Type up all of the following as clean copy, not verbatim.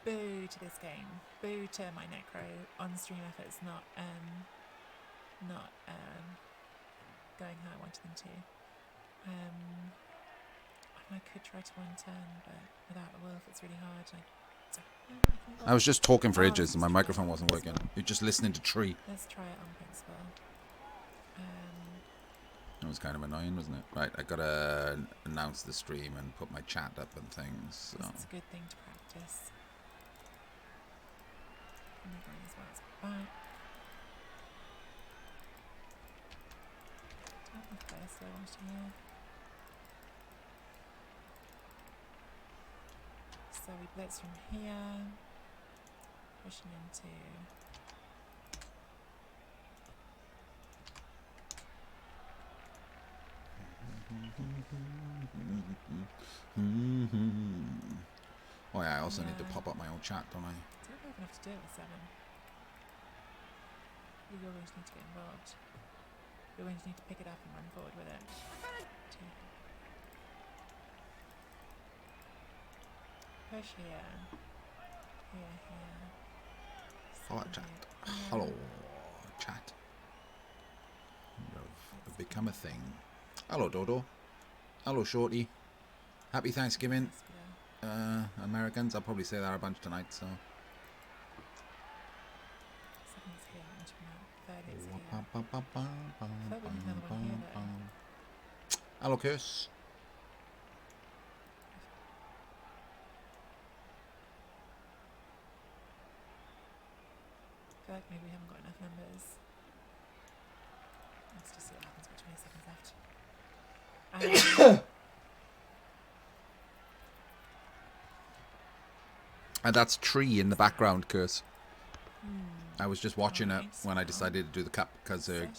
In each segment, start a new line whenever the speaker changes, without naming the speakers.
boo to this game. Boo to my necro on-stream efforts not going how I wanted them to. I could try to one turn, but without the wolf it's really hard.
I was just talking for ages and my microphone wasn't working. You're just listening to tree.
Let's try it on principle.
That was kind of annoying, wasn't it? Right, I gotta announce the stream and put my chat up and things. So.
It's a good thing to practice. As well as back. First, I want to hear. So we blitz from here, pushing into.
Oh yeah, I also need to pop up my own chat, don't I?
I don't know if I have to do it with 7. You're going to need to get involved. You're going to need to pick it up and run forward with it. 2. Push here. Here.
Hello, chat. Hello, chat. You've become a thing. Hello, Dodo. Hello, Shorty. Happy Thanksgiving, Americans. I'll probably say that a bunch tonight, so.
7's here, third is here. Third we need another one here, though.
Hello, Curse.
I feel like maybe we haven't got enough numbers. Let's just see what happens with 20 seconds left.
And that's tree in the background, Curse. I was just watching it when I decided to do the cup because
certainly in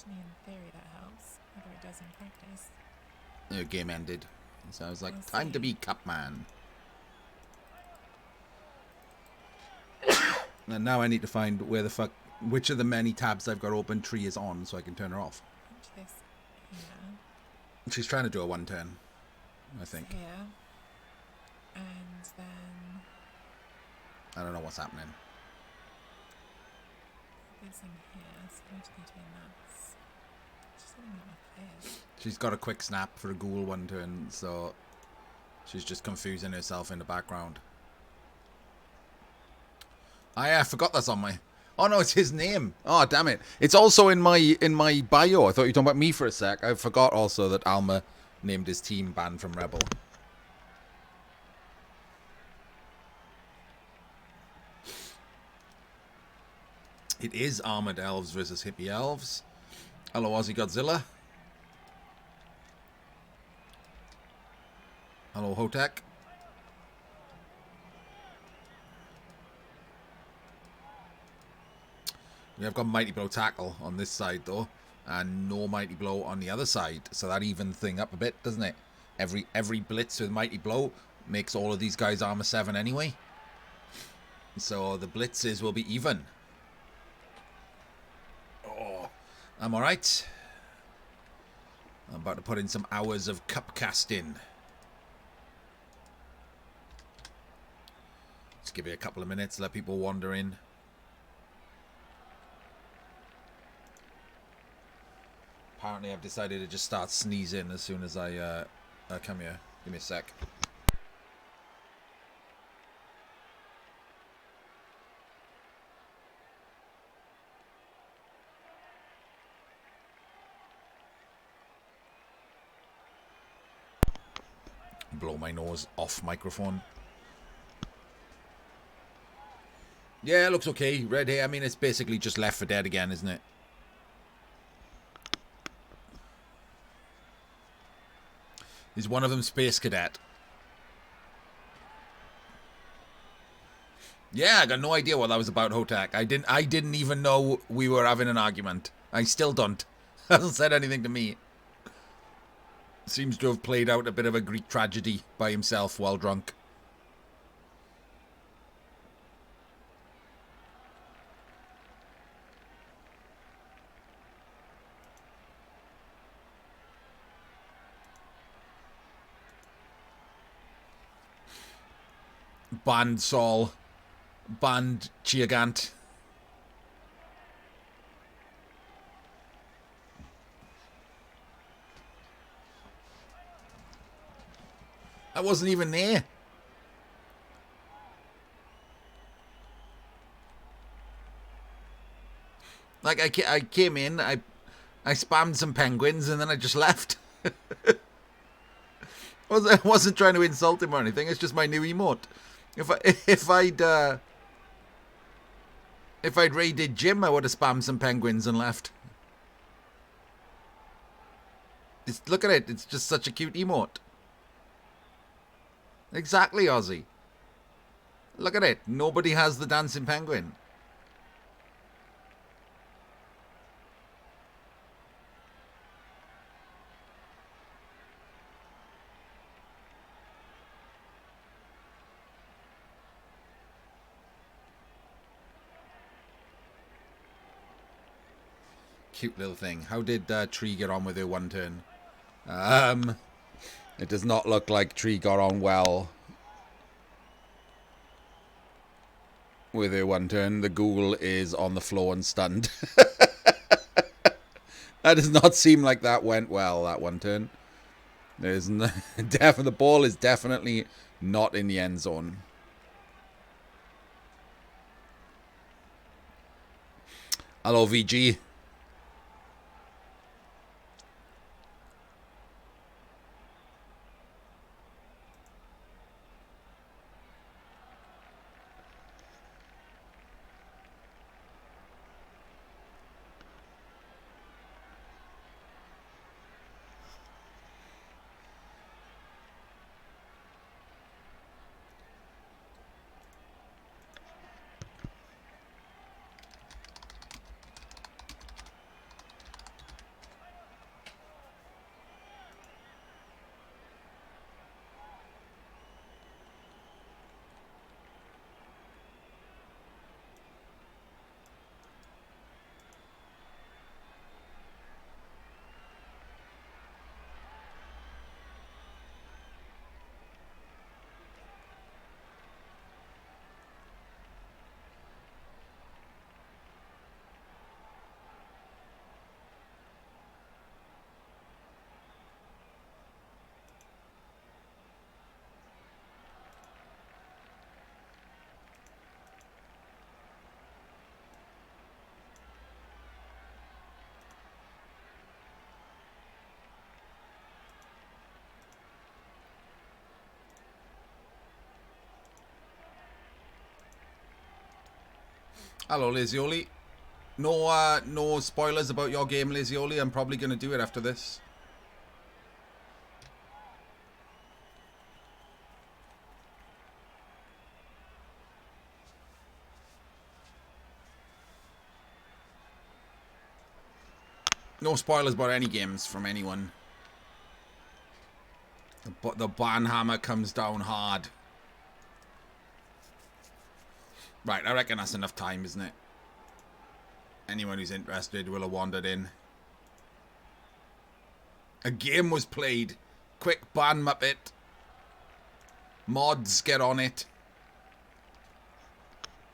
theory that helps, whether it does in practice.
The game ended. So I was like, time to be cup man. And now I need to find where the fuck, which of the many tabs I've got open tree is on so I can turn her off.
This here.
She's trying to do a 1 turn, I think.
Here. And then
I don't know what's happening.
there's some here, so I just need to be nuts. Just letting out my players.
She's got a quick snap for a ghoul 1 turn, so she's just confusing herself in the background. I forgot that's on my... Oh no, it's his name. Oh damn it! It's also in my bio. I thought you were talking about me for a sec. I forgot also that Alma named his team banned from Rebel. It is Armored Elves versus Hippie Elves. Hello, Aussie Godzilla. Hello, Hotek. We have got Mighty Blow Tackle on this side, though, and no Mighty Blow on the other side. So that evens thing up a bit, doesn't it? Every blitz with Mighty Blow makes all of these guys armor 7 anyway. So the blitzes will be even. Oh, I'm alright. I'm about to put in some hours of cup casting. Just give it a couple of minutes, let people wander in. Apparently I've decided to just start sneezing as soon as I come here. Give me a sec. Blow my nose off microphone. Yeah, it looks okay. Red hair, I mean, it's basically just Left 4 Dead again, isn't it? Is one of them Space Cadet? Yeah, I got no idea what that was about, Hotak. I didn't even know we were having an argument. I still don't. Hasn't said anything to me. Seems to have played out a bit of a Greek tragedy by himself while drunk. Banned Saul. band Gigant. I wasn't even there. Like, I came in, I spammed some penguins, and then I just left. I wasn't trying to insult him or anything. It's just my new emote. If I'd raided Jim, I would have spammed some penguins and left. Look at it. It's just such a cute emote. Exactly, Ozzy. Look at it. Nobody has the dancing penguin. Cute little thing. How did Tree get on with her one turn? It does not look like Tree got on well with her one turn. The ghoul is on the floor and stunned. That does not seem like that went well, that one turn. There's the ball is definitely not in the end zone. Hello, VG. Hello, Lazioli. No spoilers about your game, Lazioli. I'm probably going to do it after this. No spoilers about any games from anyone. The ban hammer comes down hard. Right, I reckon that's enough time, isn't it? Anyone who's interested will have wandered in. A game was played. Quick ban Muppet. Mods, get on it.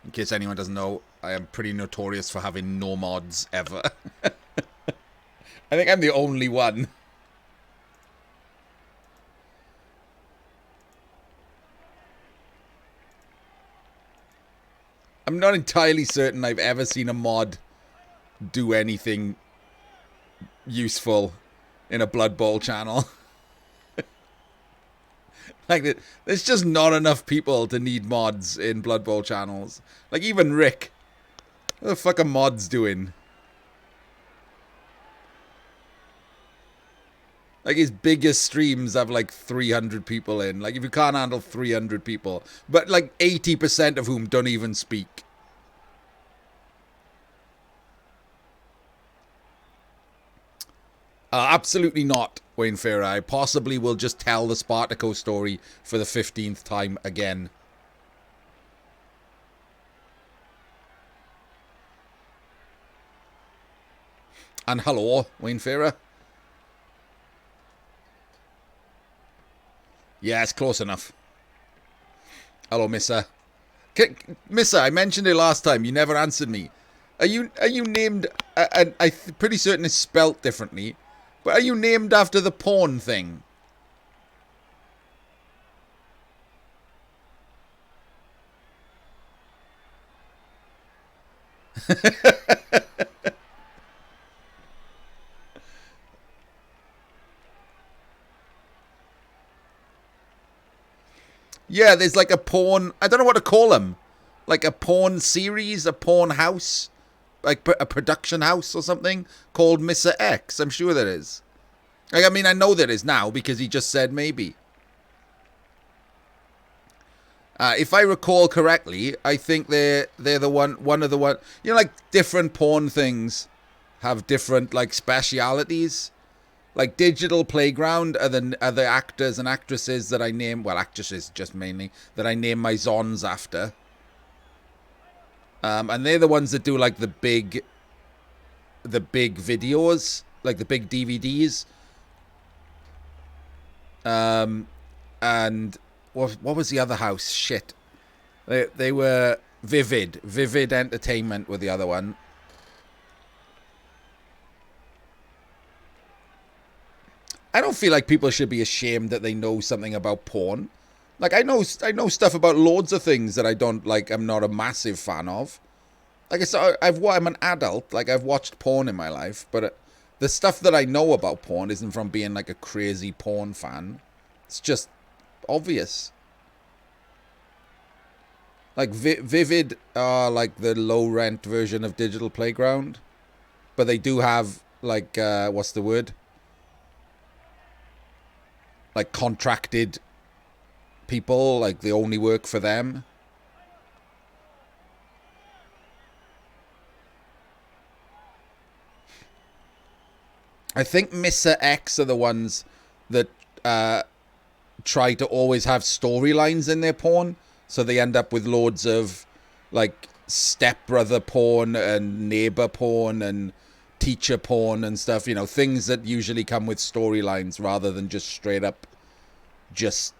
In case anyone doesn't know, I am pretty notorious for having no mods ever. I think I'm the only one. I'm not entirely certain I've ever seen a mod do anything useful in a Blood Bowl channel. Like, there's just not enough people to need mods in Blood Bowl channels. Like, even Rick. What the fuck are mods doing? Like, his biggest streams have, like, 300 people in. Like, if you can't handle 300 people. But, like, 80% of whom don't even speak. Absolutely not, Wayne Farrer. I possibly will just tell the Spartakus story for the 15th time again. And hello, Wayne Farrer. Yeah, it's close enough. Hello, Missa. Missa, I mentioned it last time. You never answered me. Are you named? And I'm pretty certain it's spelt differently. But are you named after the porn thing? Yeah, there's like a porn... I don't know what to call them. Like a porn series, a porn house. Like a production house or something called Mr. X. I'm sure there is. Like, I mean, I know there is now because he just said maybe. If I recall correctly, I think they're the one of the one... You know, like different porn things have different like specialities. Like Digital Playground are the actors and actresses that I name... Well, actresses just mainly. That I name my Zons after. And they're the ones that do like the big videos. Like the big DVDs. And what was the other house? Shit. They were Vivid. Vivid Entertainment were the other one. I don't feel like people should be ashamed that they know something about porn. Like, I know stuff about loads of things that I don't, like, I'm not a massive fan of. Like, I'm an adult. Like, I've watched porn in my life. But the stuff that I know about porn isn't from being, like, a crazy porn fan. It's just obvious. Like, Vivid are, like, the low-rent version of Digital Playground. But they do have, like, what's the word? Like contracted people, like they only work for them. I think Mr. X are the ones that try to always have storylines in their porn, so they end up with loads of like stepbrother porn and neighbor porn and teacher porn and stuff, you know, things that usually come with storylines rather than just straight up just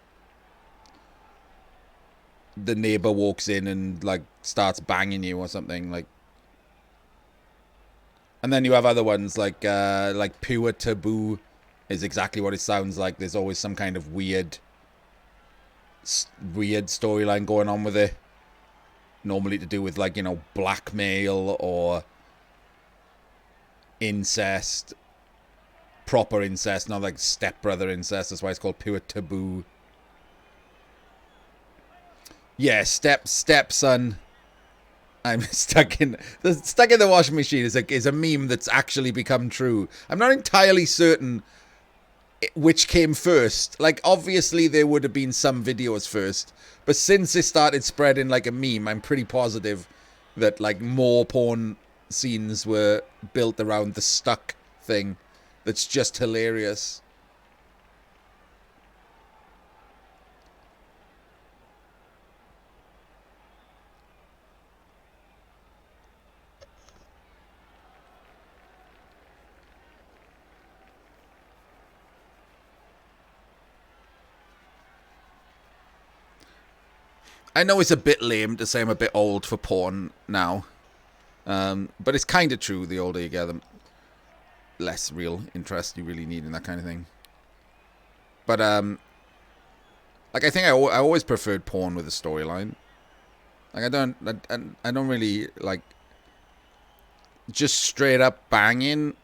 the neighbor walks in and like starts banging you or something, like. And then you have other ones like Pure Taboo is exactly what it sounds like. There's always some kind of weird storyline going on with it, normally to do with like, you know, blackmail or incest, proper incest, not like stepbrother incest. That's why it's called Pure Taboo. Yeah, stepson. I'm stuck in the washing machine is a meme that's actually become true. I'm not entirely certain which came first. Like, obviously there would have been some videos first, but since it started spreading like a meme, I'm pretty positive that like more porn scenes were built around the stuck thing. That's just hilarious. I know it's a bit lame to say I'm a bit old for porn now. But it's kind of true. The older you get, the less real interest you really need in that kind of thing. But, like, I think I always preferred porn with a storyline. Like, I don't really, like, just straight up banging,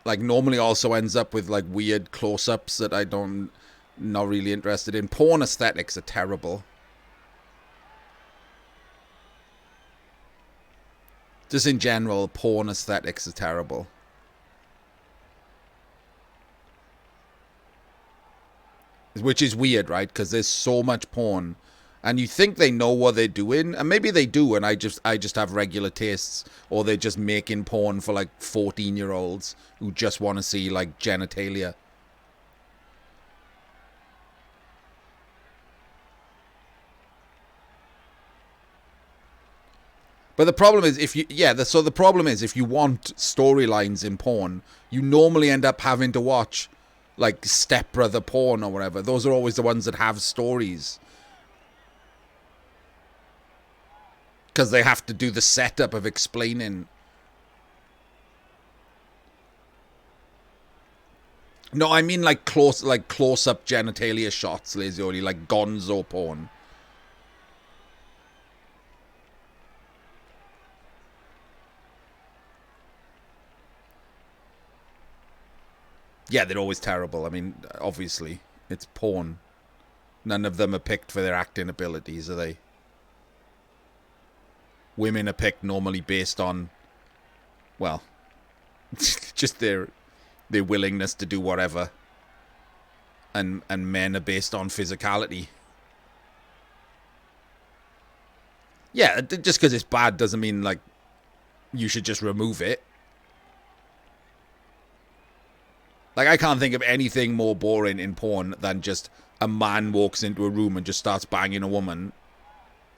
like, normally also ends up with, like, weird close-ups that not really interested in. Porn aesthetics are terrible. Just in general, porn aesthetics are terrible. Which is weird, right? Because there's so much porn. And you think they know what they're doing. And maybe they do, and I just have regular tastes. Or they're just making porn for, like, 14-year-olds who just want to see, like, genitalia. But the problem is if you want storylines in porn, you normally end up having to watch like stepbrother porn or whatever. Those are always the ones that have stories. Because they have to do the setup of explaining. No, I mean like close-up genitalia shots, Lazioli, like gonzo porn. Yeah, they're always terrible. I mean, obviously, it's porn. None of them are picked for their acting abilities, are they? Women are picked normally based on, well, just their willingness to do whatever. And men are based on physicality. Yeah, just because it's bad doesn't mean, like, you should just remove it. Like, I can't think of anything more boring in porn than just a man walks into a room and just starts banging a woman.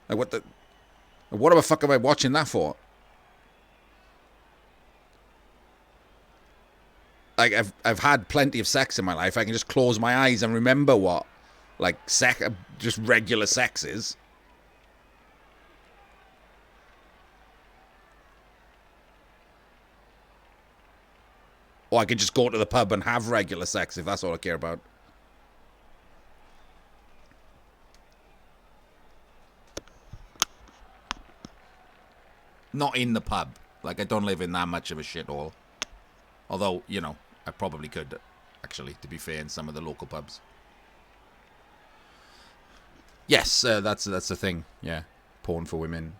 Like, what the fuck am I watching that for? Like, I've had plenty of sex in my life. I can just close my eyes and remember what, like, just regular sex is. Or I could just go to the pub and have regular sex if that's all I care about. Not in the pub. Like, I don't live in that much of a shithole. Although, you know, I probably could, actually, to be fair, in some of the local pubs. Yes, that's the thing. Yeah, porn for women.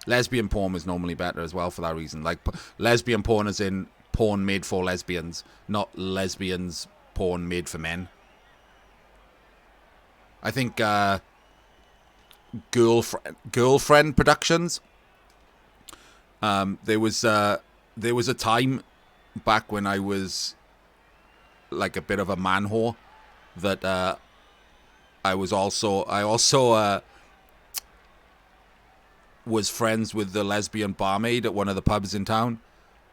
Lesbian porn is normally better as well for that reason. Like, lesbian porn is in porn made for lesbians, not lesbians porn made for men. I think girlfriend productions. There was a time back when I was like a bit of a man whore that I also was friends with the lesbian barmaid at one of the pubs in town,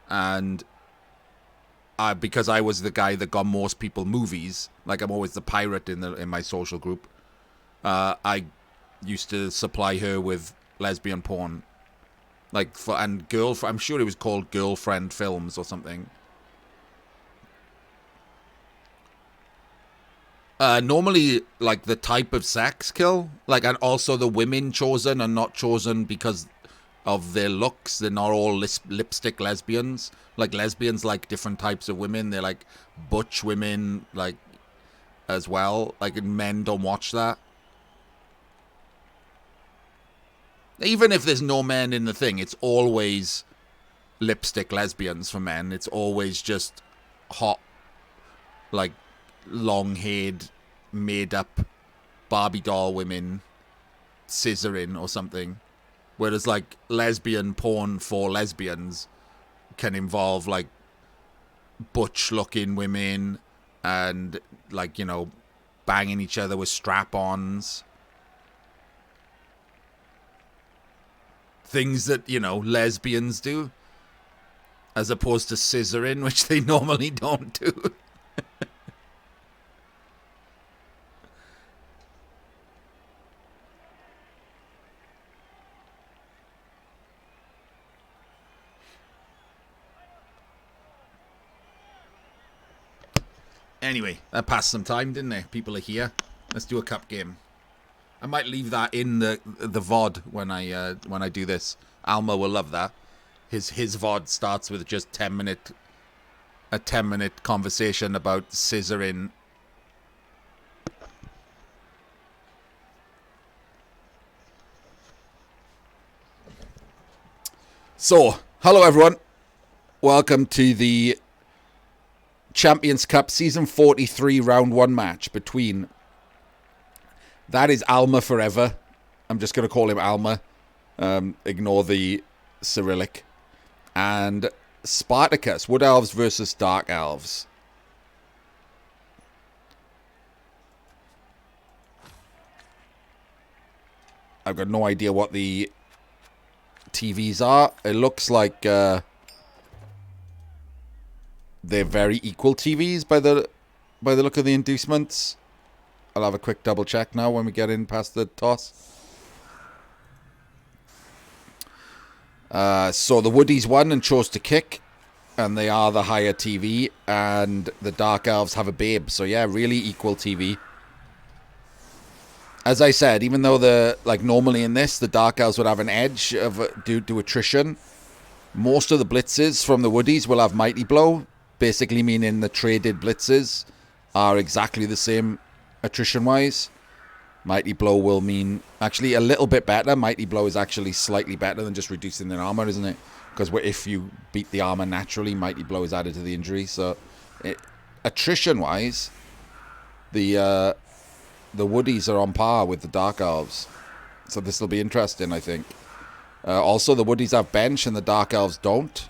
and because I was the guy that got most people movies, like I'm always the pirate in my social group, I used to supply her with lesbian porn, like I'm sure it was called Girlfriend Films or something. Normally, like the type of sex kill, like, and also the women chosen are not chosen because of their looks. They're not all lipstick lesbians. Like, lesbians like different types of women. They're like butch women, like, as well. Like, men don't watch that. Even if there's no men in the thing, it's always lipstick lesbians for men. It's always just hot, like, long-haired, made-up Barbie doll women scissoring or something. Whereas, like, lesbian porn for lesbians can involve, like, butch-looking women and, like, you know, banging each other with strap-ons. Things that, you know, lesbians do. As opposed to scissoring, which they normally don't do. Anyway, that passed some time, didn't it? People are here. Let's do a cup game. I might leave that in the VOD when I do this. Alma will love that. His VOD starts with just a 10-minute conversation about scissoring. So, hello everyone. Welcome to the Champions Cup Season 43 Round 1 match between... That is AlmaForever. I'm just going to call him Alma. Ignore the Cyrillic. And Spartakus. Wood Elves versus Dark Elves. I've got no idea what the TVs are. It looks like they're very equal TVs by the look of the inducements. I'll have a quick double check now when we get in past the toss. So the Woodies won and chose to kick, and they are the higher TV, and the Dark Elves have a babe. So yeah, really equal TV. As I said, even though normally in this, the Dark Elves would have an edge due to attrition, most of the blitzes from the Woodies will have Mighty Blow, basically meaning the traded blitzes are exactly the same attrition-wise. Mighty Blow will mean actually a little bit better. Mighty Blow is actually slightly better than just reducing their armor, isn't it? Because if you beat the armor naturally, Mighty Blow is added to the injury. So, attrition-wise, the Woodies are on par with the Dark Elves. So this will be interesting, I think. Also, the Woodies have bench and the Dark Elves don't.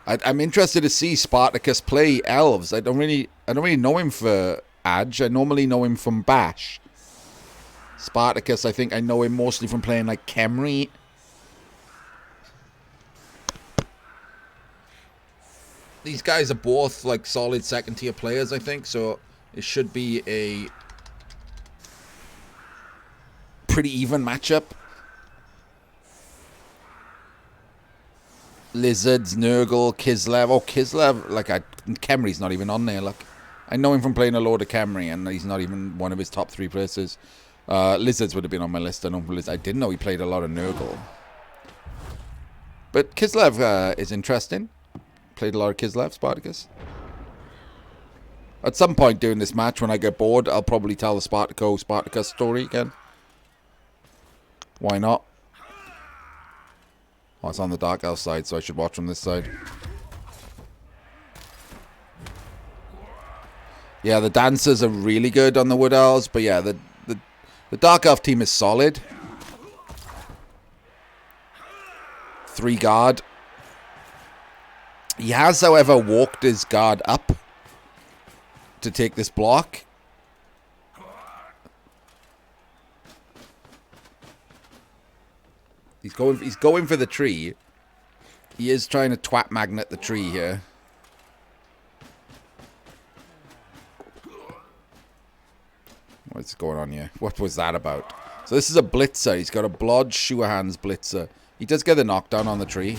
I'm interested to see Spartakus play Elves. I don't really know him for Edge. I normally know him from Bash. Spartakus, I think I know him mostly from playing like Khemri. These guys are both like solid second tier players, I think, so it should be a pretty even matchup. Lizards, Nurgle, Kislev. Oh, Kislev, Khemri's not even on there, look. I know him from playing a load of Khemri, and he's not even one of his top 3 places. Lizards would have been on my list. I didn't know he played a lot of Nurgle. But Kislev is interesting. Played a lot of Kislev, Spartacus. At some point during this match, when I get bored, I'll probably tell the Spartacus story again. Why not? Oh, it's on the Dark Elf side, so I should watch from this side. Yeah, the dancers are really good on the Wood Elves, but yeah, the Dark Elf team is solid. 3 guard. He has, however, walked his guard up to take this block. He's going for the tree. He is trying to twat magnet the tree here. What's going on here? What was that about? So this is a blitzer. He's got a Blodge Shuahan's blitzer. He does get the knockdown on the tree.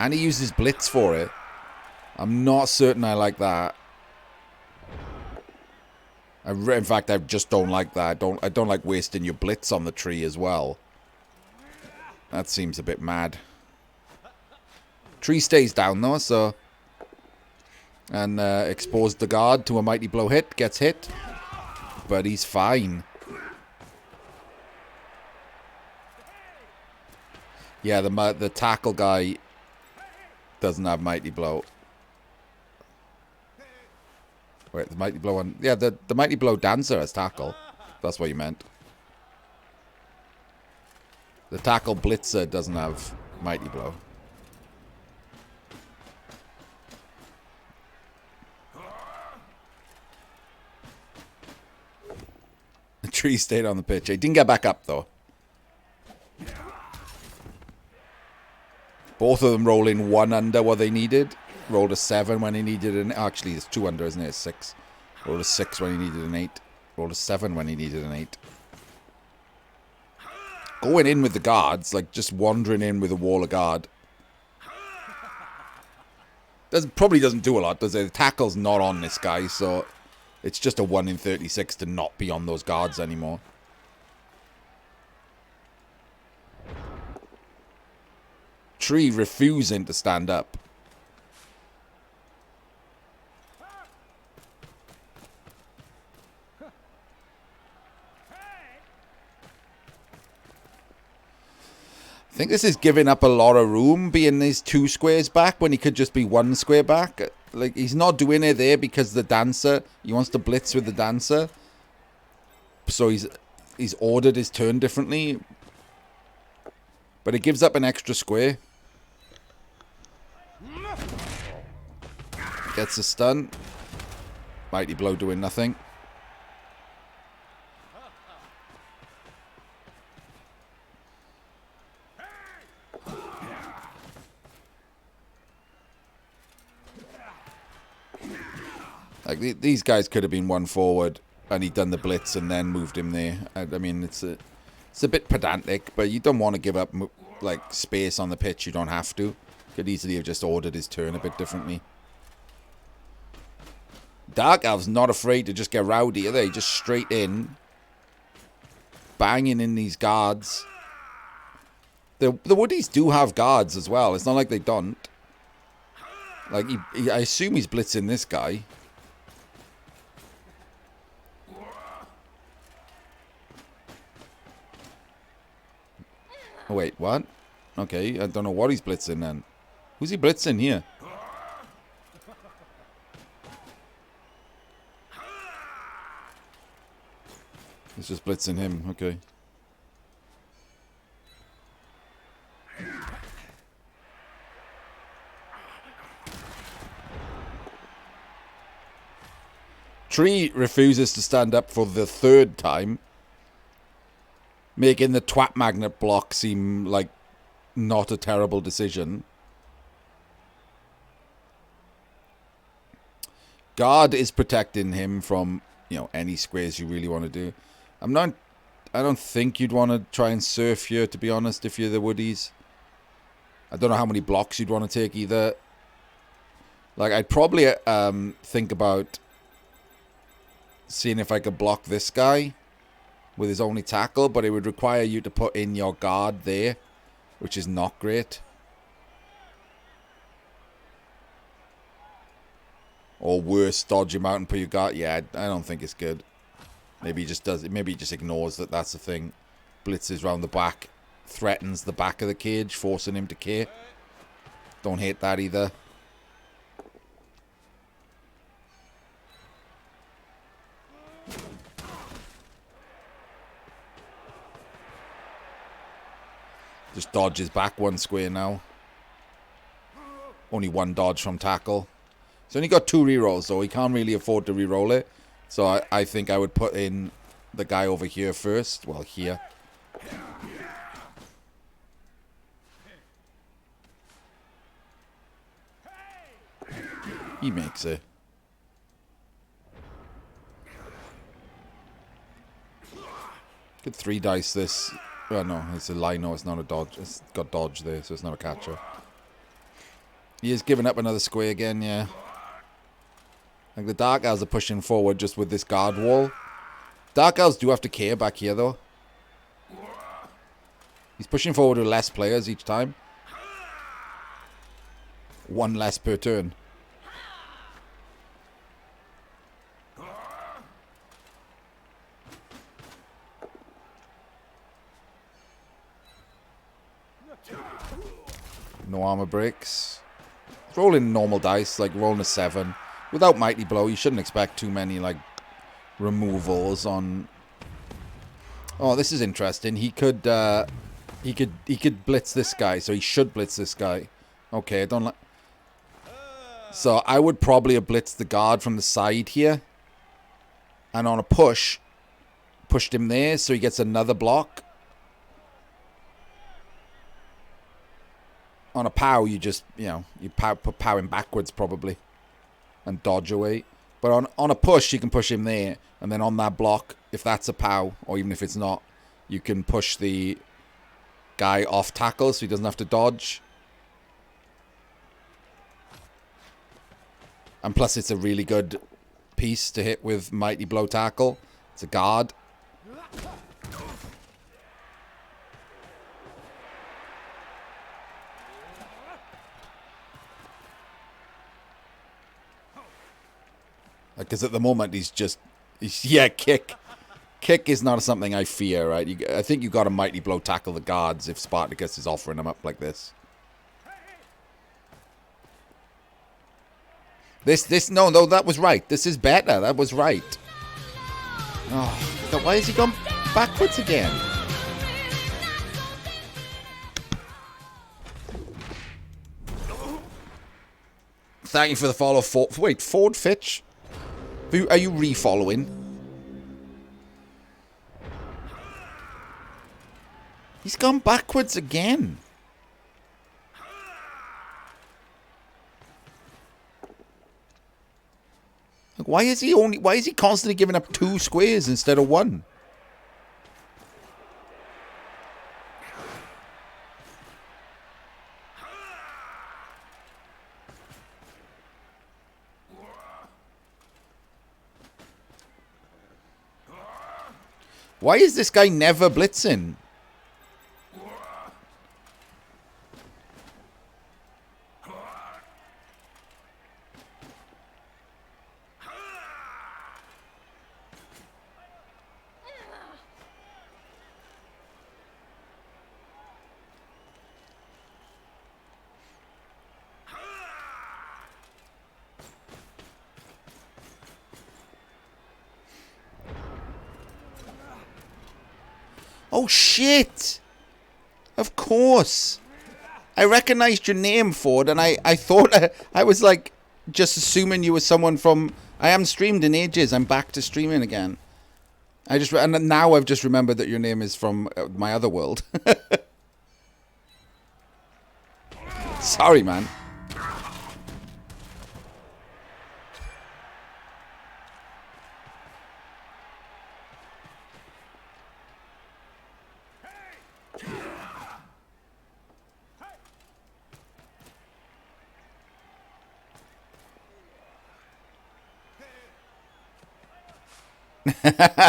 And he uses blitz for it. I'm not certain I like that. In fact, I just don't like that. I don't like wasting your blitz on the tree as well. That seems a bit mad. Tree stays down though, so... And exposed the guard to a Mighty Blow hit. Gets hit. But he's fine. Yeah, the tackle guy doesn't have Mighty Blow. Wait, the Mighty Blow on... Yeah, the Mighty Blow dancer has tackle. That's what you meant. The tackle blitzer doesn't have Mighty Blow. The tree stayed on the pitch. He didn't get back up, though. Both of them rolling 1 under what they needed. Rolled a 7 when he needed an... Actually, it's 2 under, isn't it? It's 6. Rolled a 6 when he needed an 8. Rolled a 7 when he needed an 8. Going in with the guards, like just wandering in with a wall of guard. Probably doesn't do a lot, does it? The tackle's not on this guy, so... It's just a 1 in 36 to not be on those guards anymore. Tree refusing to stand up. I think this is giving up a lot of room, being these 2 squares back when he could just be 1 square back. Like, he's not doing it there because the dancer, he wants to blitz with the dancer. So he's ordered his turn differently. But it gives up an extra square. Gets a stun. Mighty Blow doing nothing. Like, these guys could have been 1 forward and he'd done the blitz and then moved him there. I mean, it's a bit pedantic, but you don't want to give up like space on the pitch. You don't have to. Could easily have just ordered his turn a bit differently. Dark Elves not afraid to just get rowdy, are they? Just straight in, banging in these guards. The Woodies do have guards as well. It's not like they don't. Like, I assume he's blitzing this guy. Oh, wait, what? Okay, I don't know what he's blitzing then. Who's he blitzing here? He's just blitzing him, okay. Tree refuses to stand up for the third time, making the twat magnet block seem like not a terrible decision. Guard is protecting him from, you know, any squares you really want to do. I don't think you'd want to try and surf here, to be honest, if you're the Woodies. I don't know how many blocks you'd want to take either. Like, I'd probably think about seeing if I could block this guy with his only tackle, but it would require you to put in your guard there, which is not great. Or worse, dodge him out and put your guard. Yeah, I don't think it's good. Maybe he just does it. Maybe he just ignores that that's the thing. Blitzes round the back, threatens the back of the cage, forcing him to K. Don't hate that either. Just dodges back one square now. Only one dodge from tackle. He's only got 2 rerolls, so he can't really afford to reroll it. So I think I would put in the guy over here first. Well, here. He makes it. Could 3 dice this. Oh no, it's a lino, it's not a dodge. It's got dodge there, so it's not a catcher. He is giving up another square again, yeah. Like, the Dark Elves are pushing forward just with this guard wall. Dark Elves do have to care back here, though. He's pushing forward with less players each time. 1 less per turn. No armor breaks. Rolling normal dice, like rolling a 7. Without Mighty Blow, you shouldn't expect too many, like, removals on... Oh, this is interesting. He could blitz this guy, so he should blitz this guy. Okay, I don't like... So, I would probably have blitzed the guard from the side here. And on a push, pushed him there, so he gets another block. On a POW, you just, you know, you put POW him backwards, probably. And dodge away. But on a push, you can push him there. And then on that block, if that's a POW, or even if it's not, you can push the guy off tackle so he doesn't have to dodge. And plus, it's a really good piece to hit with Mighty Blow tackle. It's a guard. Because at the moment, yeah, kick. Kick is not something I fear, right? I think you got to Mighty Blow tackle the guards if Spartakus is offering them up like this. No, that was right. This is better. That was right. Oh, why has he gone backwards again? Thank you for the follow. Wait, Ford Fitch? Are you re-following? He's gone backwards again. Like, Why is he constantly giving up 2 squares instead of 1? Why is this guy never blitzing? Oh, shit! Of course! I recognized your name, Ford, and I thought... I was, like, just assuming you were someone from... I haven't streamed in ages. I'm back to streaming again. And now I've just remembered that your name is from my other world. Sorry, man.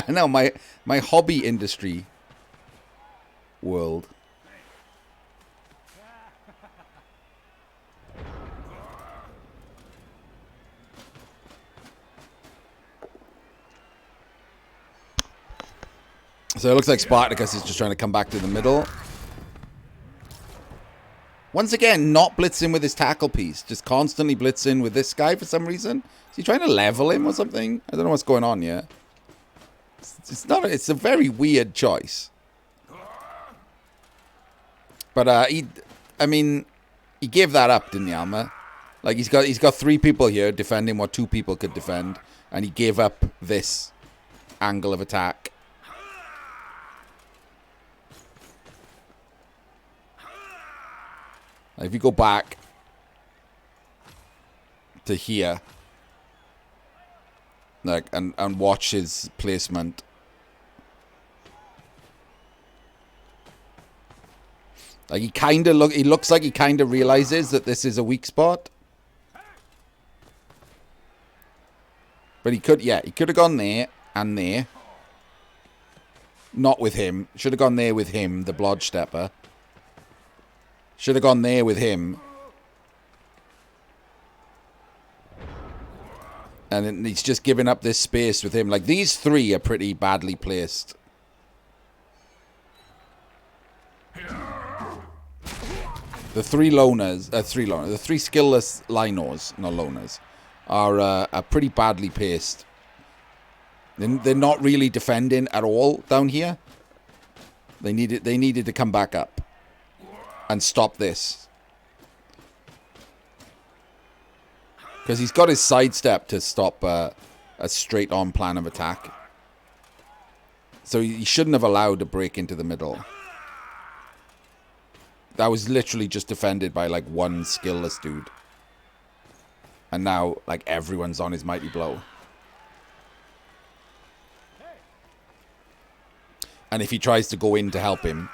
No, my hobby industry world. So it looks like Spartakus is just trying to come back to the middle. Once again, not blitzing with his tackle piece. Just constantly blitzing with this guy for some reason. Is he trying to level him or something? I don't know what's going on here. It's a very weird choice. But he gave that up, didn't he, Alma? Like he's got 3 people here defending what 2 people could defend, and he gave up this angle of attack. If you go back to here, like and watch his placement, like he looks like he kind of realizes that this is a weak spot, but he could have gone there and there. Not with him. Should have gone there with him, the Blodge Stepper. Should have gone there with him. And then he's just giving up this space with him. Like, these 3 are pretty badly placed. The 3 loners, the 3 skillless linors, not loners, are pretty badly placed. They're not really defending at all down here. They needed to come back up and stop this. Because he's got his sidestep to stop a straight-on plan of attack. So he shouldn't have allowed a break into the middle. That was literally just defended by, like, 1 skillless dude. And now, like, everyone's on his mighty blow. And if he tries to go in to help him,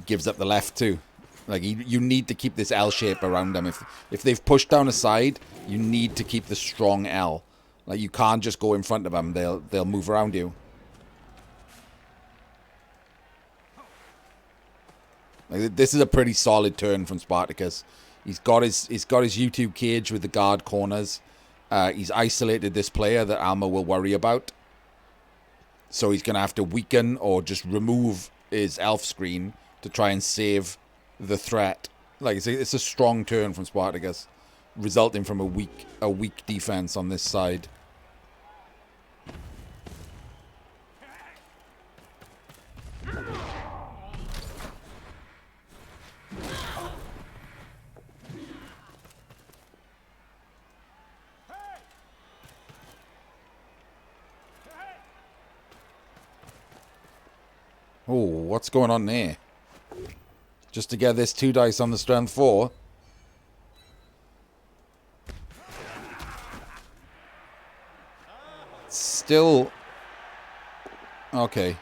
gives up the left too. Like, you need to keep this L shape around them. If they've pushed down a side, you need to keep the strong L. Like, you can't just go in front of them. They'll move around you. Like, this is a pretty solid turn from Spartakus. He's got his YouTube cage with the guard corners. He's isolated this player that Alma will worry about. So he's going to have to weaken or just remove his elf screen to try and save the threat. Like, it's a strong turn from Spartakus, resulting from a weak defense on this side. Oh, what's going on there? Just to get this 2 dice on the strength 4. still... Okay.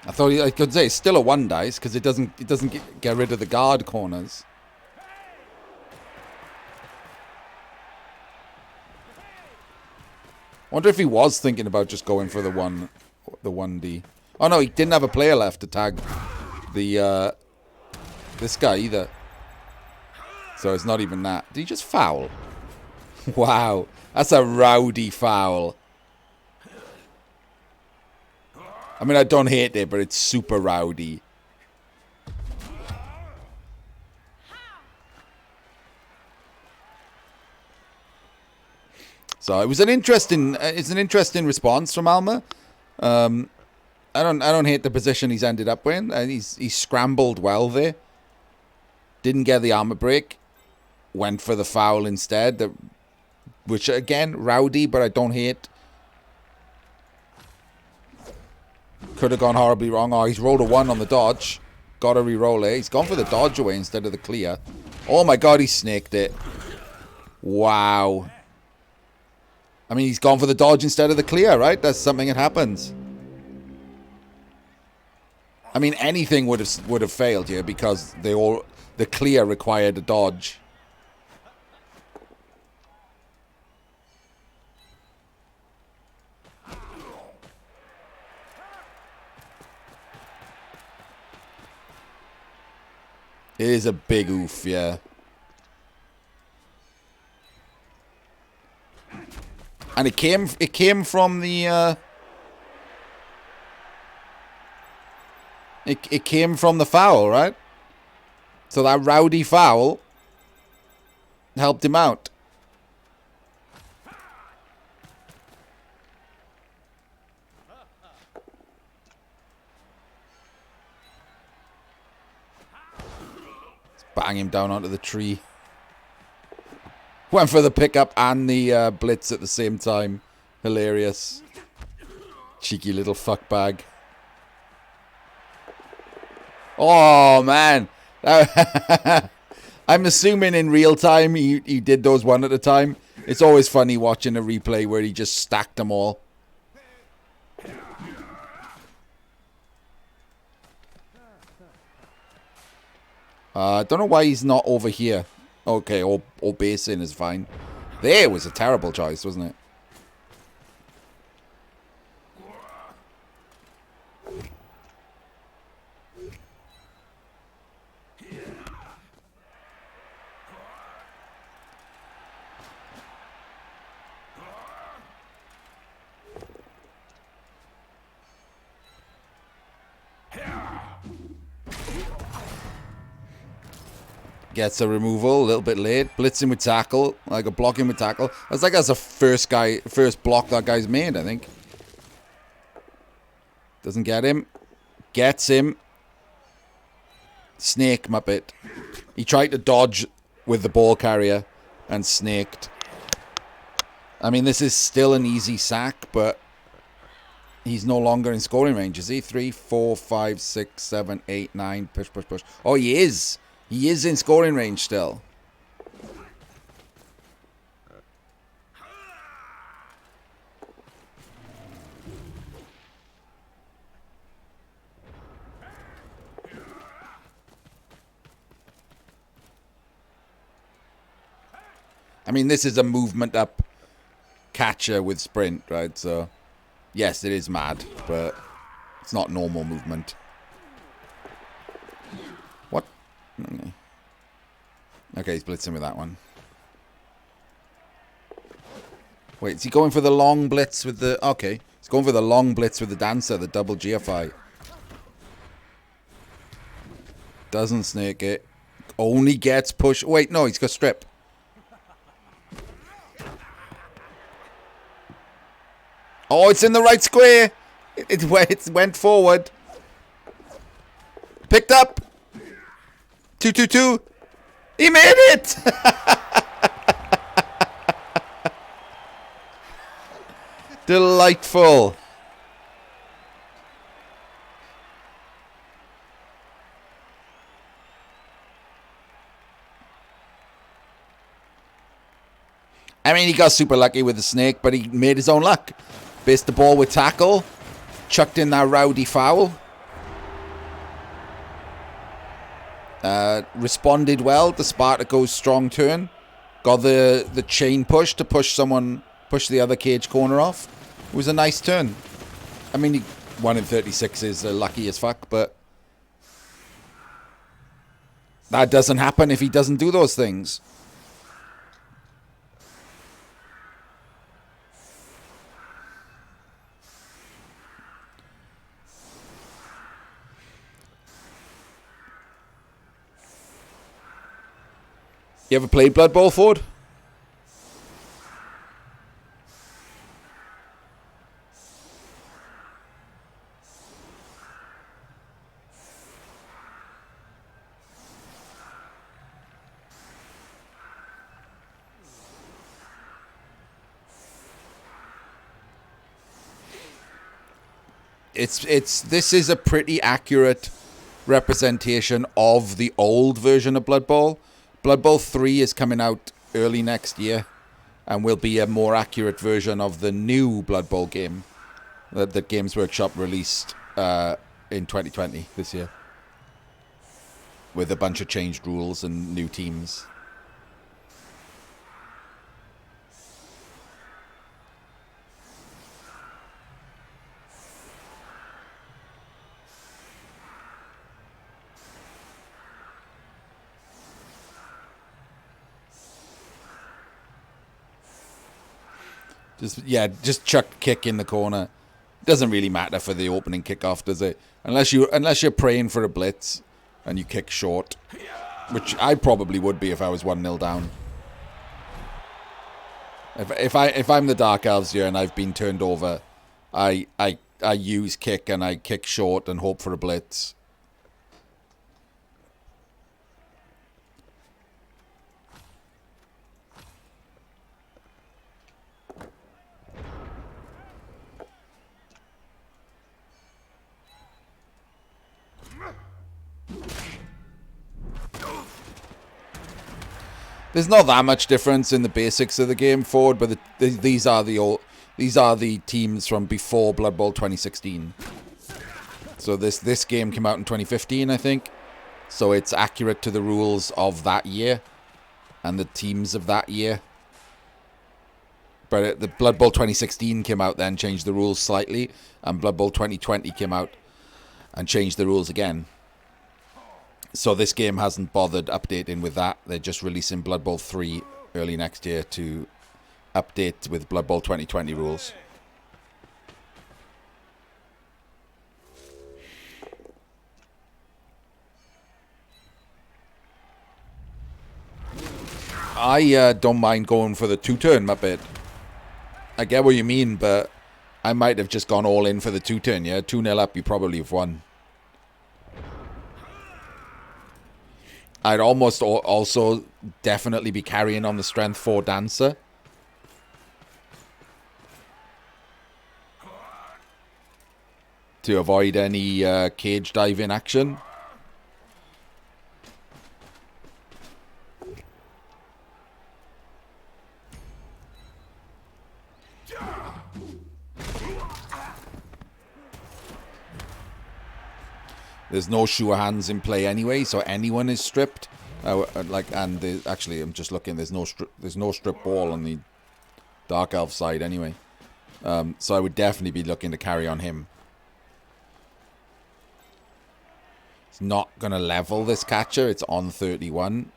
I could say it's still a 1 dice because it doesn't get rid of the guard corners. Wonder if he was thinking about just going for the 1D. Oh no, he didn't have a player left to tag the this guy either. So it's not even that. Did he just foul? Wow, that's a rowdy foul. I mean, I don't hate it, but it's super rowdy. So it was an interesting response from Alma. I don't hate the position he's ended up in. He's scrambled well there. Didn't get the armor break. Went for the foul instead. Which again, rowdy, but I don't hate. Could have gone horribly wrong. Oh, he's rolled a 1 on the dodge. Got to re-roll it. He's gone for the dodge away instead of the clear. Oh my god, he snaked it. Wow. I mean, he's gone for the dodge instead of the clear, right? That's something that happens. I mean, anything would have failed here because the clear required a dodge. It is a big oof, yeah. And it came from the it came from the foul, right? So that rowdy foul helped him out. Let's bang him down onto the tree. Went for the pickup and the blitz at the same time. Hilarious. Cheeky little fuckbag. Oh, man. I'm assuming in real time he did those one at a time. It's always funny watching a replay where he just stacked them all. I don't know why he's not over here. Okay, or basin is fine. There was a terrible choice, wasn't it? Gets a removal a little bit late. Blitzing with tackle. Like a blocking with tackle. That's like that's the first block that guy's made, I think. Doesn't get him. Gets him. Snake, Muppet. He tried to dodge with the ball carrier and snaked. I mean, this is still an easy sack, but he's no longer in scoring range, is he? 3, 4, 5, 6, 7, 8, 9. Push, push, push. Oh, he is. He is in scoring range still. I mean, this is a movement up catcher with sprint, right? So, yes, it is mad, but it's not normal movement. What? Okay, he's blitzing with that one. Wait, is he going for the long blitz with the... Okay, he's going for the long blitz with the dancer, the double GFI. Doesn't snake it. Only gets push. Wait, no, he's got strip. Oh, it's in the right square. It went forward. Picked up. 2-2-2. He made it. Delightful. I mean, he got super lucky with the snake, but he made his own luck. Based the ball with tackle. Chucked in that rowdy foul. Responded well to Spartakus' strong turn. Got the chain push to push the other cage corner off. It was a nice turn. I mean, 1 in 36 is lucky as fuck, but that doesn't happen if he doesn't do those things. You ever played Blood Bowl, Ford? This is a pretty accurate representation of the old version of Blood Bowl. Blood Bowl 3 is coming out early next year and will be a more accurate version of the new Blood Bowl game that Games Workshop released in 2020 this year, with a bunch of changed rules and new teams. Just chuck kick in the corner. Doesn't really matter for the opening kickoff, does it? Unless you're praying for a blitz and you kick short, which I probably would be if I was 1-0 down. If I'm the Dark Elves here and I've been turned over, I use kick and I kick short and hope for a blitz. There's not that much difference in the basics of the game, Ford, but these are the teams from before Blood Bowl 2016. So this game came out in 2015, I think. So it's accurate to the rules of that year and the teams of that year. But the Blood Bowl 2016 came out then, changed the rules slightly, and Blood Bowl 2020 came out and changed the rules again. So this game hasn't bothered updating with that. They're just releasing Blood Bowl 3 early next year to update with Blood Bowl 2020 rules. I don't mind going for the two-turn, Muppet. I get what you mean, but I might have just gone all in for the two-turn, yeah? 2-0 up, you probably have won. I'd almost also definitely be carrying on the strength 4 dancer. To avoid any cage diving action. There's no sure hands in play anyway, so anyone is stripped. Actually, I'm just looking. There's no strip ball on the Dark Elf side anyway. So I would definitely be looking to carry on him. It's not gonna level this catcher. It's on 31.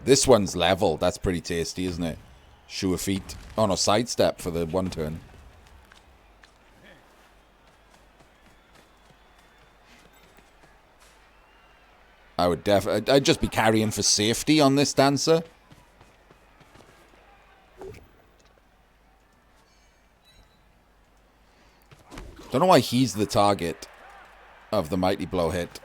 This one's level. That's pretty tasty, isn't it? Sure feet. Oh no, sidestep for the one turn. I'd just be carrying for safety on this dancer. Don't know why he's the target of the Mighty Blow hit.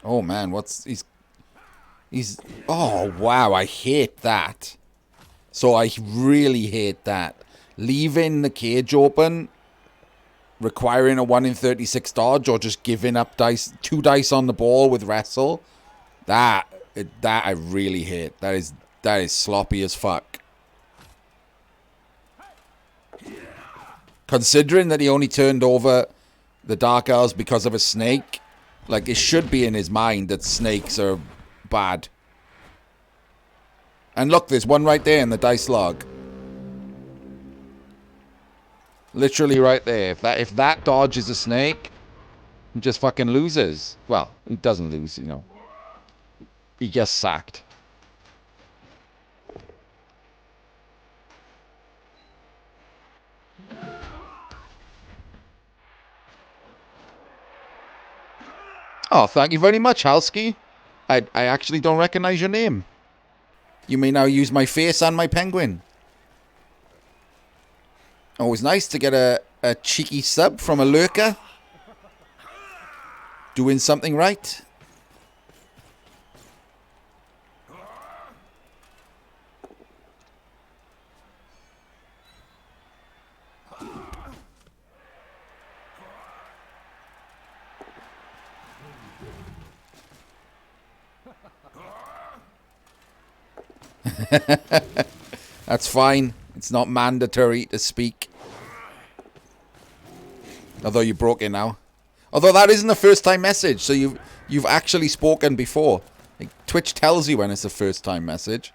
Oh man, he's He's... Oh, wow, I hate that. So I really hate that. Leaving the cage open, requiring a 1 in 36 dodge, or just giving up dice, 2 dice on the ball with wrestle. That I really hate. That is sloppy as fuck. Considering that he only turned over the Dark Elves because of a snake, like, it should be in his mind that snakes are bad. And look, there's one right there in the dice log. Literally right there. If that dodge is a snake, he just fucking loses. Well, he doesn't lose, you know. He gets sacked. Oh, thank you very much, Halski. I actually don't recognize your name. You may now use my face and my penguin. Always nice to get a cheeky sub from a lurker. Doing something right. That's fine. It's not mandatory to speak. Although you broke it now. Although that isn't a first time message, so you've actually spoken before. Like, Twitch tells you when it's a first time message.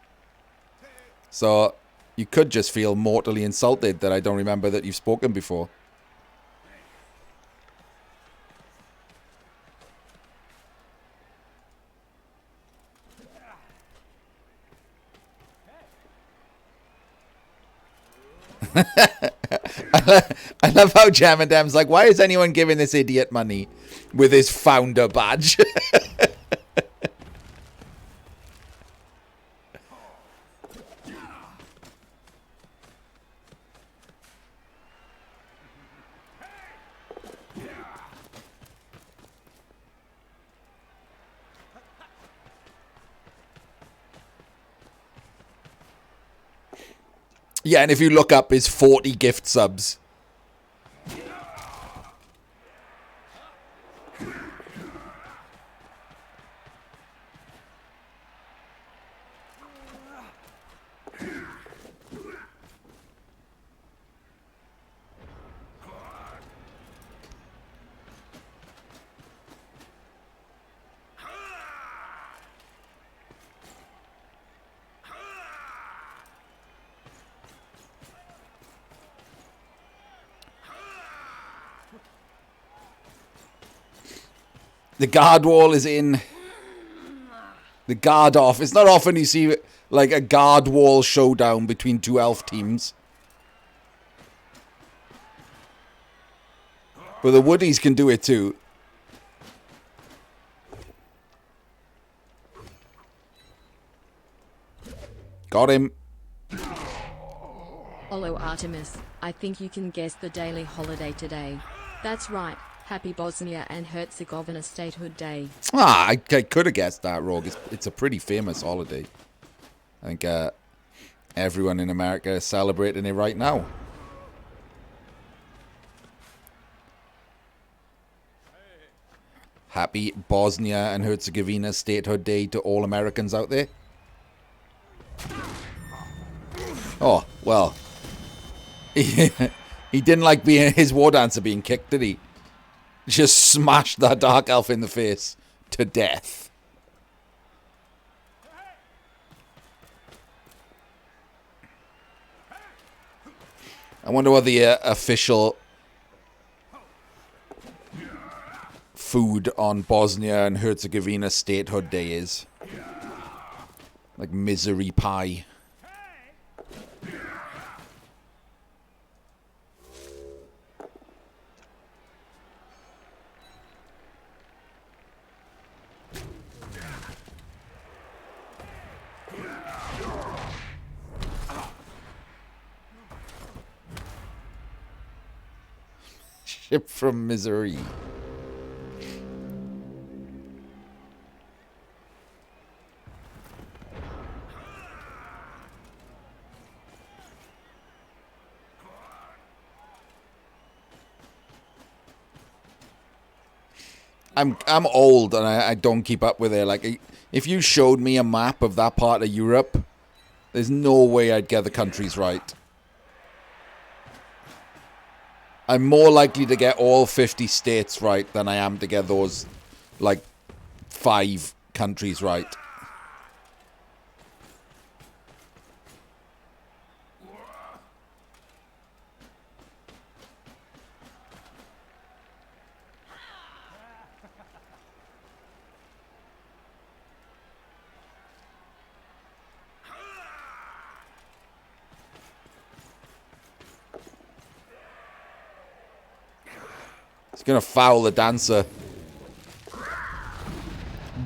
So you could just feel mortally insulted that I don't remember that you've spoken before. I love how Jam and Dem's like, why is anyone giving this idiot money with his founder badge? Yeah, and if you look up his 40 gift subs. The guard wall is in. The guard off. It's not often you see like a guard wall showdown between two elf teams. But the Woodies can do it too. Got him.
Hello Artemis, I think you can guess the daily holiday today. That's right, happy Bosnia and Herzegovina Statehood Day.
Ah, I could have guessed that, Rogue. It's a pretty famous holiday. I think everyone in America is celebrating it right now. Happy Bosnia and Herzegovina Statehood Day to all Americans out there. Oh, well. He didn't like being his war dancer being kicked, did he? Just smashed that dark elf in the face to death. I wonder what the official food on Bosnia and Herzegovina Statehood Day is. Like misery pie. Ship from Missouri. I'm old and I don't keep up with it. Like, if you showed me a map of that part of Europe, there's no way I'd get the countries right. I'm more likely to get all 50 states right than I am to get those, like, 5 countries right. He's gonna foul the dancer.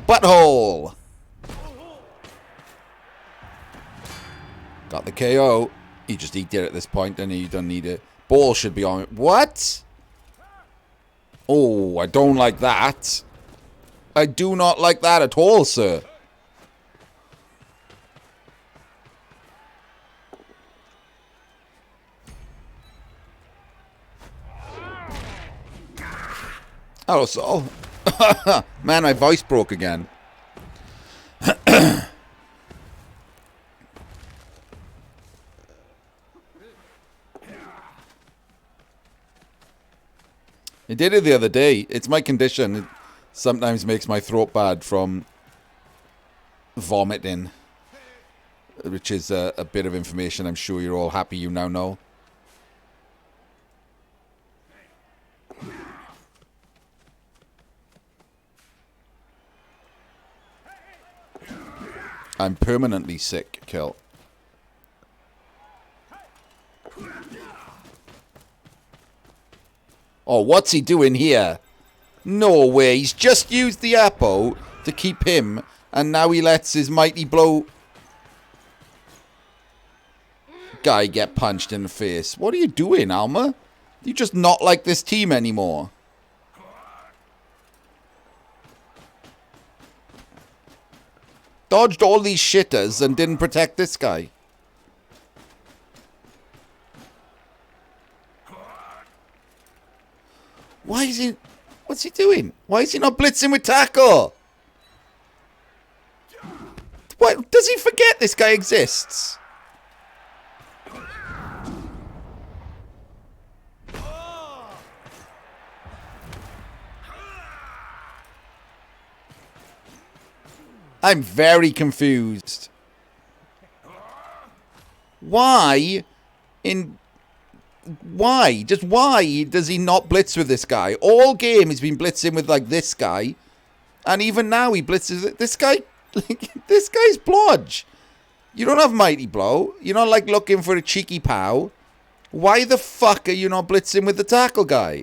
Butthole! Got the KO. He just eat it at this point, and he don't need it. Ball should be on it. What? Oh, I don't like that. I do not like that at all, sir. Hello, Saul. Man, my voice broke again. I did it the other day. It's my condition. It sometimes makes my throat bad from vomiting. Which is a bit of information I'm sure you're all happy you now know. I'm permanently sick, Kill. Oh, what's he doing here? No way, he's just used the apple to keep him, and now he lets his mighty blow guy get punched in the face. What are you doing, Alma? You just not like this team anymore. Dodged all these shitters and didn't protect this guy. Why is he... What's he doing? Why is he not blitzing with tackle? What? Does he forget this guy exists? I'm very confused. Why? Why? Just why does he not blitz with this guy? All game he's been blitzing with, like, this guy. And even now he blitzes... This guy... this guy's blodge. You don't have mighty blow. You're not, like, looking for a cheeky pow. Why the fuck are you not blitzing with the tackle guy?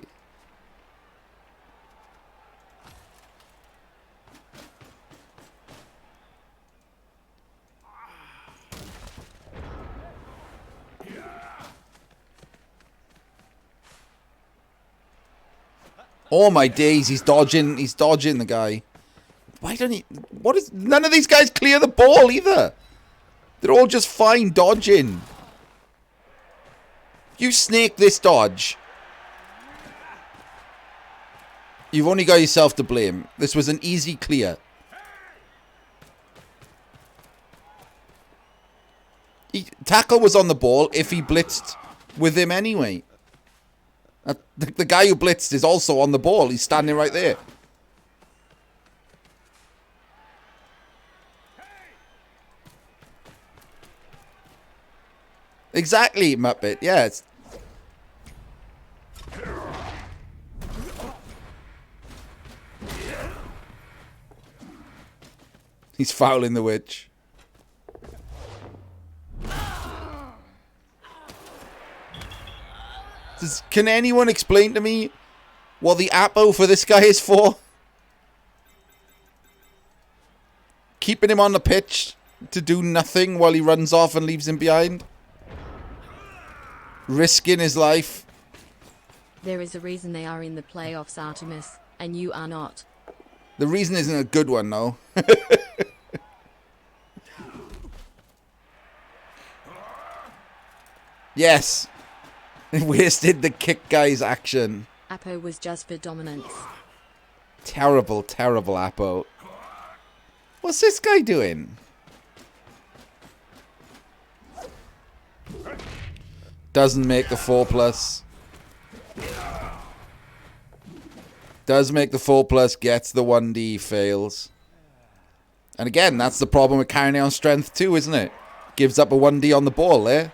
Oh my days, he's dodging the guy. Why don't he... What is... None of these guys clear the ball either. They're all just fine dodging. You snake this dodge. You've only got yourself to blame. This was an easy clear. Tackle was on the ball if he blitzed with him anyway. The guy who blitzed is also on the ball. He's standing right there. Exactly, Muppet. Yeah, it's... He's fouling the witch. Can anyone explain to me what the apple for this guy is for? Keeping him on the pitch to do nothing while he runs off and leaves him behind? Risking his life?
There is a reason they are in the playoffs, Artemis, and you are not.
The reason isn't a good one, though. Yes. It wasted the kick guy's action.
Apo was just for dominance.
Terrible, terrible Apo. What's this guy doing? Doesn't make the 4+. Does make the 4+, gets the 1D, fails. And again, that's the problem with carrying on strength too, isn't it? Gives up a 1D on the ball there.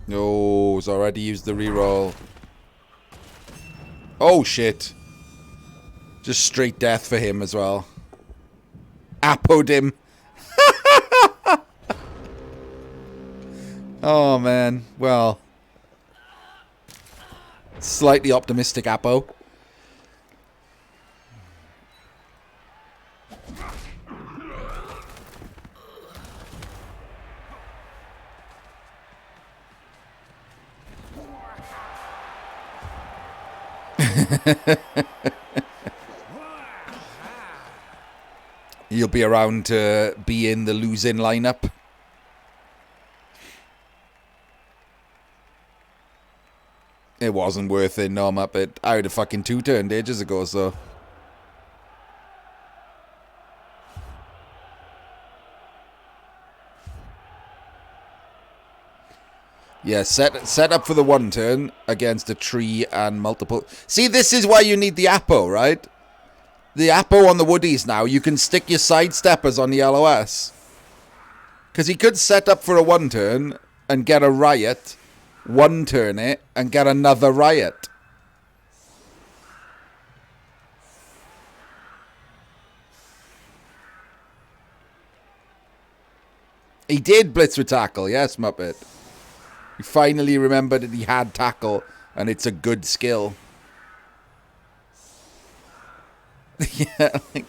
No, he's already used the reroll. Oh, shit. Just straight death for him as well. Apo'd him. Oh, man. Well. Slightly optimistic Apo. You'll be around to be in the losing lineup. It wasn't worth it, no, Muppet. I would have fucking 2-turned ages ago, so. Yeah, set up for the 1-turn against a tree and multiple. See, this is why you need the Apo, right? The Apo on the Woodies now, you can stick your sidesteppers on the LOS. Because he could set up for a 1-turn and get a riot, 1-turn it, and get another riot. He did blitz with tackle, yes, Muppet. He finally remembered that he had tackle, and it's a good skill. Yeah, like...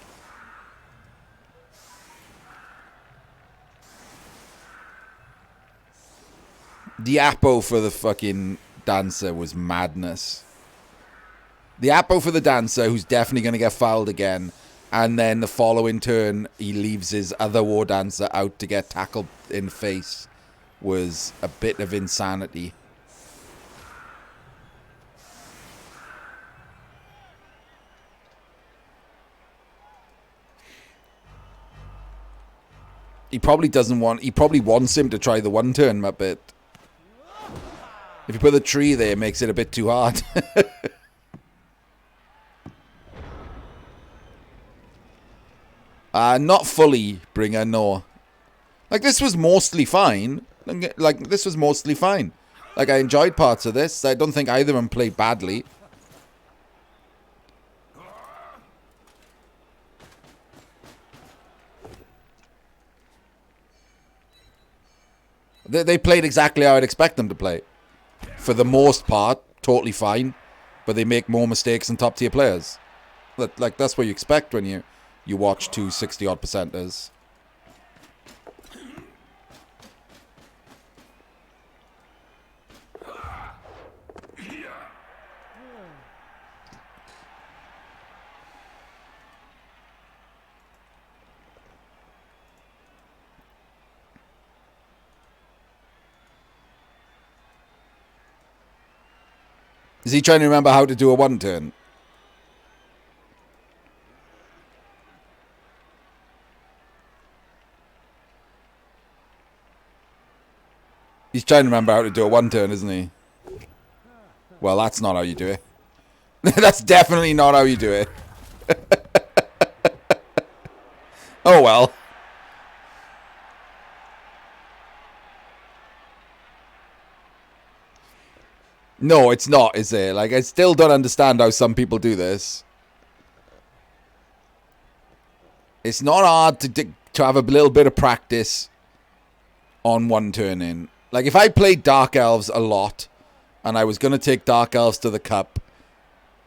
The Apo for the fucking dancer was madness. The Apo for the dancer, who's definitely going to get fouled again, and then the following turn, he leaves his other war dancer out to get tackled in face, was a bit of insanity. He probably doesn't want... He probably wants him to try the 1-turn, Muppet. If you put the tree there, it makes it a bit too hard. Not fully, Bringer, no. Like, this was mostly fine. Like, this was mostly fine. Like, I enjoyed parts of this. I don't think either of them played badly. They played exactly how I'd expect them to play. For the most part, totally fine. But they make more mistakes than top-tier players. Like, that's what you expect when you watch two 60-odd percenters. Is he trying to remember how to do a 1-turn? He's trying to remember how to do a 1-turn, isn't he? Well, that's not how you do it. That's definitely not how you do it. Oh, well. No, it's not, is it? Like, I still don't understand how some people do this. It's not hard to have a little bit of practice on 1-turning. Like, if I played Dark Elves a lot, and I was going to take Dark Elves to the Cup,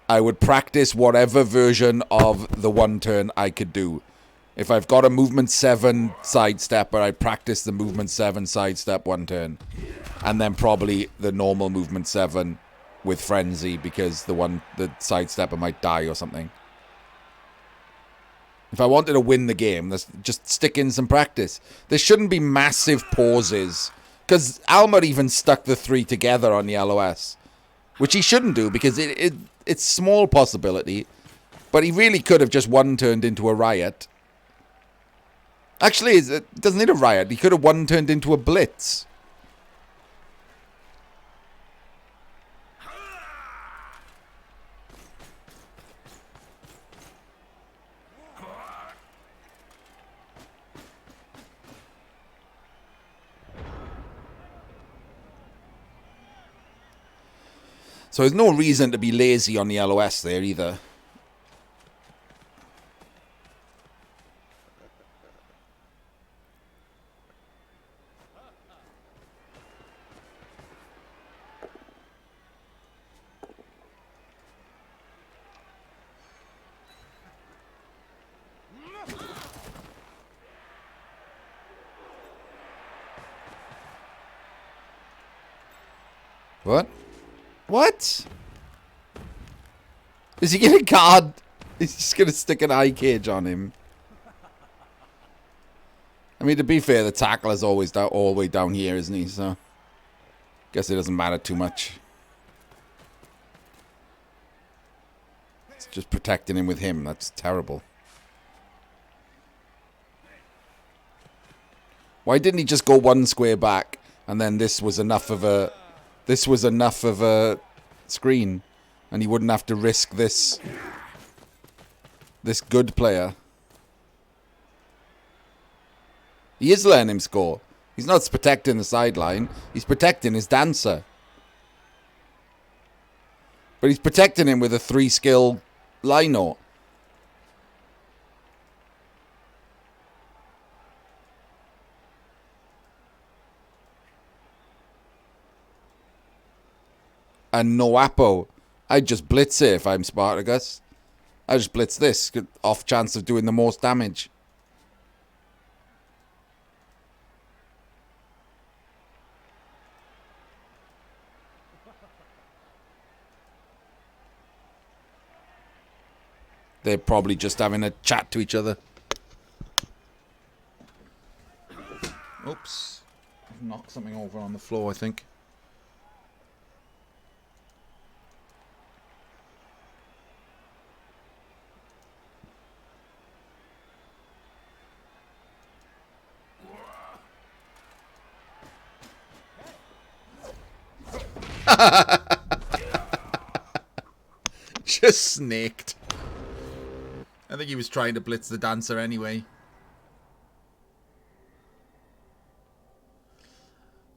I would practice whatever version of the 1-turn I could do. If I've got a movement 7 sidestepper, I'd practice the movement 7 sidestep 1-turn. And then probably the normal movement 7 with Frenzy, because the sidestepper might die or something. If I wanted to win the game, let's just stick in some practice. There shouldn't be massive pauses. Because Alma even stuck the 3 together on the LOS. Which he shouldn't do, because it's small possibility. But he really could have just one turned into a riot. Actually, it doesn't need a riot. He could have one turned into a blitz. So there's no reason to be lazy on the LOS there either. What? What? Is he gonna guard? He's just gonna stick an eye cage on him. I mean, to be fair, the tackler's always down, all the way down here, isn't he? So, guess it doesn't matter too much. It's just protecting him with him. That's terrible. Why didn't he just go one square back, and then this was enough of a screen, and he wouldn't have to risk this good player. He is letting him score. He's not protecting the sideline. He's protecting his dancer. But he's protecting him with a 3-skill line-out. And no Apo. I'd just blitz it if I'm Spartakus. I just blitz this. Off chance of doing the most damage. They're probably just having a chat to each other. Oops. I've knocked something over on the floor, I think. Just snaked. I think he was trying to blitz the dancer anyway.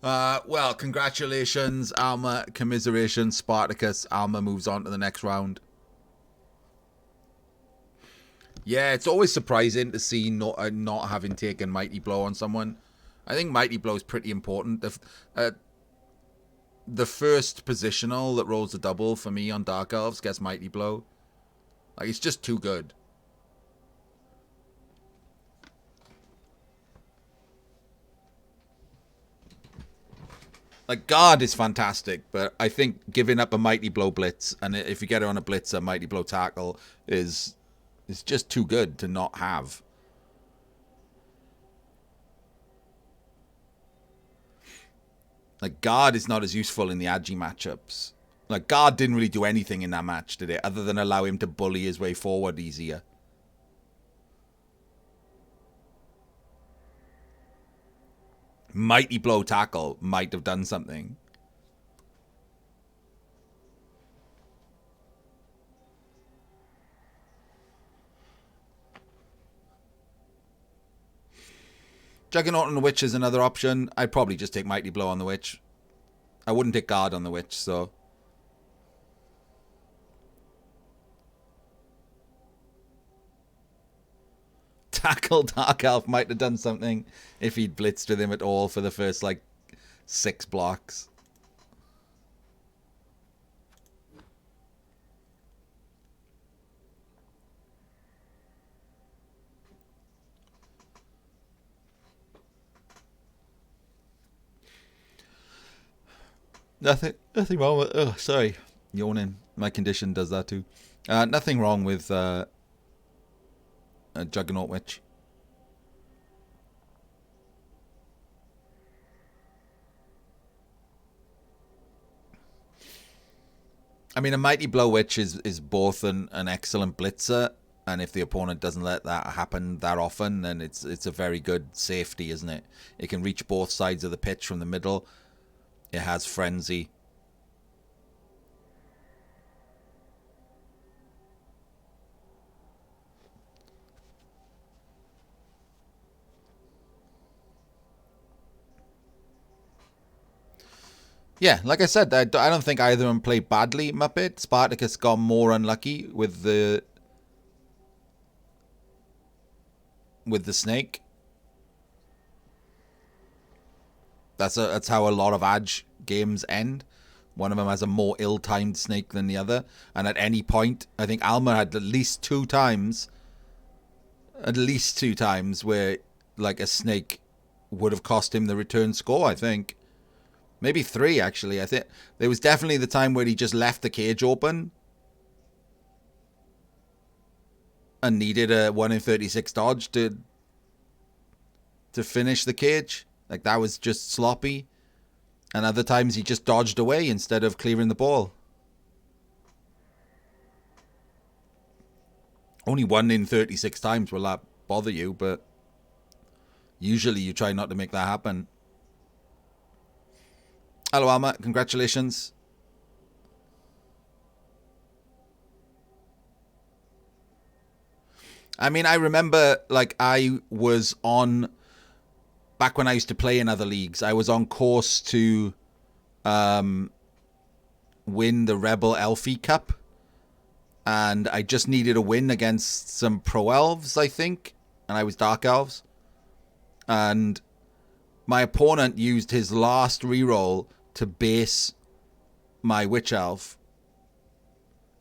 Well, congratulations, Alma. Commiserations, Spartakus. Alma moves on to the next round. Yeah, it's always surprising to see not having taken Mighty Blow on someone. I think Mighty Blow is pretty important. The first positional that rolls a double for me on Dark Elves gets Mighty Blow. Like, it's just too good. Like, guard is fantastic, but I think giving up a Mighty Blow blitz, and if you get it on a blitz, a Mighty Blow tackle is just too good to not have. Like, guard is not as useful in the Agi matchups. Like, guard didn't really do anything in that match, did it? Other than allow him to bully his way forward easier. Mighty Blow tackle might have done something. Juggernaut on the Witch is another option. I'd probably just take Mighty Blow on the Witch. I wouldn't take guard on the Witch, so... Tackle Dark Elf might have done something if he'd blitzed with him at all for the first, like, 6 blocks. Nothing wrong with... Oh, sorry. Yawning. My condition does that too. Nothing wrong with... a Juggernaut Witch. I mean, a Mighty Blow Witch is both an excellent blitzer, and if the opponent doesn't let that happen that often, then it's a very good safety, isn't it? It can reach both sides of the pitch from the middle. It has Frenzy. Yeah, like I said, I don't think either of them played badly, Muppet. Spartakus got more unlucky with the snake. That's how a lot of Edge games end. One of them has a more ill-timed snake than the other, and at any point, I think Alma had at least two times where like a snake would have cost him the return score. I think. Maybe 3, actually. I think there was definitely the time where he just left the cage open and needed a 1 in 36 dodge to finish the cage. Like, that was just sloppy. And other times he just dodged away instead of clearing the ball. Only 1 in 36 times will that bother you, but usually you try not to make that happen. Hello, Alma. Congratulations. I mean, I remember, like, I was on... Back when I used to play in other leagues, I was on course to win the Rebel Elfie Cup. And I just needed a win against some Pro Elves, I think. And I was Dark Elves. And my opponent used his last reroll to base my Witch Elf.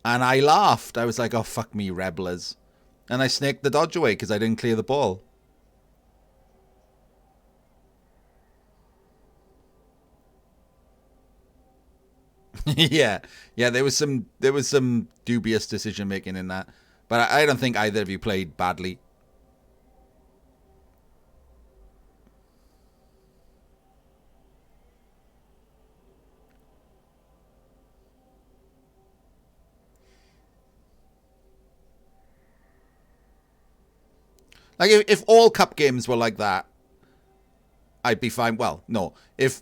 And I laughed. I was like, oh, fuck me, Rebelers. And I snaked the dodge away because I didn't clear the ball. yeah. There was some dubious decision making in that. But I don't think either of you played badly. Like, if all cup games were like that, I'd be fine. Well, no. If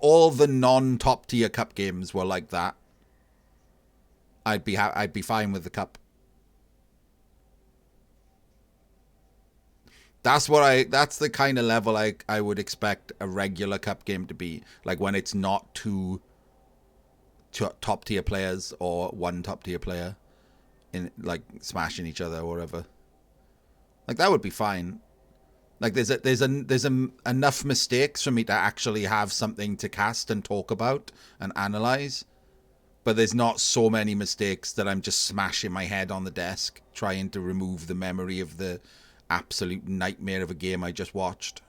all the non-top tier cup games were like that, I'd be fine with the cup. That's the kind of level I would expect a regular cup game to be. Like, when it's not two top tier players or one top tier player in, like, smashing each other or whatever. Like, that would be fine. Like, there's enough mistakes for me to actually have something to cast and talk about and analyze. But there's not so many mistakes that I'm just smashing my head on the desk trying to remove the memory of the absolute nightmare of a game I just watched.